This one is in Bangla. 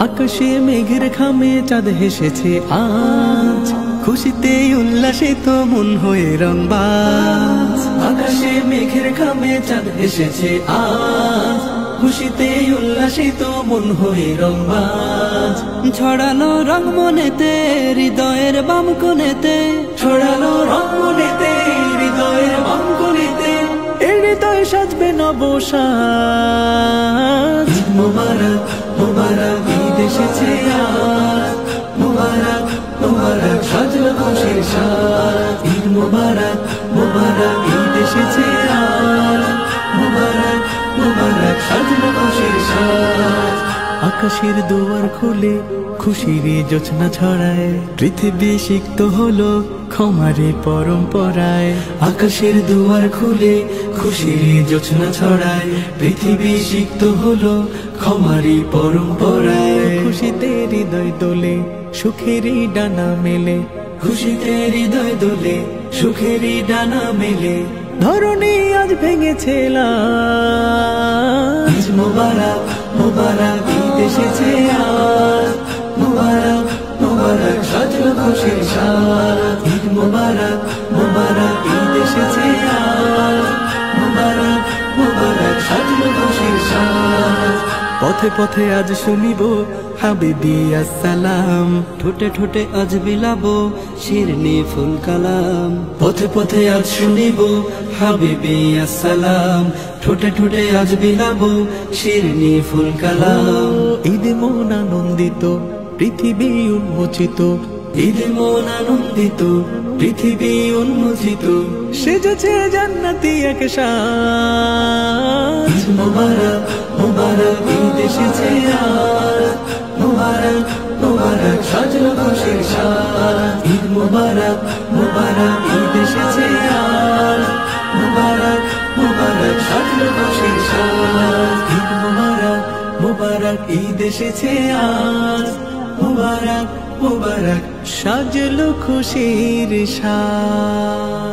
আকাশে মেঘের খামে চাঁদ হেসেছে আজ, খুশিতে উল্লাসে তো মন হয়ে রংবাজ। আকাশে মেঘের খামে চাঁদ হেসেছে আজ, খুশিতে উল্লাসে তো মন হয়ে রংবাজ। ছড়ানো রং মনেতে হৃদয়ের বাম কোণেতে, ছড়ানো রং মনেতে হৃদয়ের বাম কোণেতে, এই হৃদয় সাজবে নবসাজ। মোবারক মোবারক ঈদ এসেছে আজ, মোবারক মোবারক সাজলো খুশির সাজ। ঈদ মোবারক মোবারক ঈদ এসেছে আজ, মোবারক মোবারক সাজলো খুশির সাজ। আকাশের দুয়ার খুলে খুশির জোছনা ছড়ায়, পৃথিবী সিক্ত হলো ক্ষমারে পরম্পরায়। আকাশের দুয়ার খুলে খুশির জোছনা ছড়ায়, পৃথিবী সিক্ত হলো ক্ষমারি পরম্পরায়। খুশিতে হৃদয় দোলে সুখেরই ডানা মেলে, খুশিতে হৃদয় দোলে সুখেরই ডানা মেলে। ধরণী আজ ভেঙেছে লাজ। মোবারক মোবারক ঈদ এসেছে আজ, মোবারক মোবারক সাজলো খুশির সাজ। ঈদ মোবারক মোবারক ঈদ এসেছে আজ, মোবারক মোবারক সাজলো খুশির সাজ। পথে পথে আজ শুনিব হাবিবি আসসালাম, ঠোঁটে ঠোঁটে আজ বিলাবো শিরনি ফুল কালাম। পথে পথে আজ শুনিব হাবিবি আসসালাম, ঠোঁটে ঠোঁটে আজ বিলাবো শিরনি ফুল কালাম। ঈদ মন আনন্দিত পৃথিবী উন্মোচিত, ঈদ মন আনন্দিত পৃথিবী উন্মোচিত, সেজেছে জান্নাতি এক সাজ। মোবারক মোবারক ঈদ এসেছে আজ, মোবারক মোবারক সাজলো খুশির সাজ। ঈদ মোবারক মোবারক ঈদ এসেছে আজ, মোবারক মোবারক সাজলো খুশির সাজ। ঈদ মোবারক মোবারক ঈদ এসেছে আজ, মোবারক মোবারক সাজলো খুশির সাজ।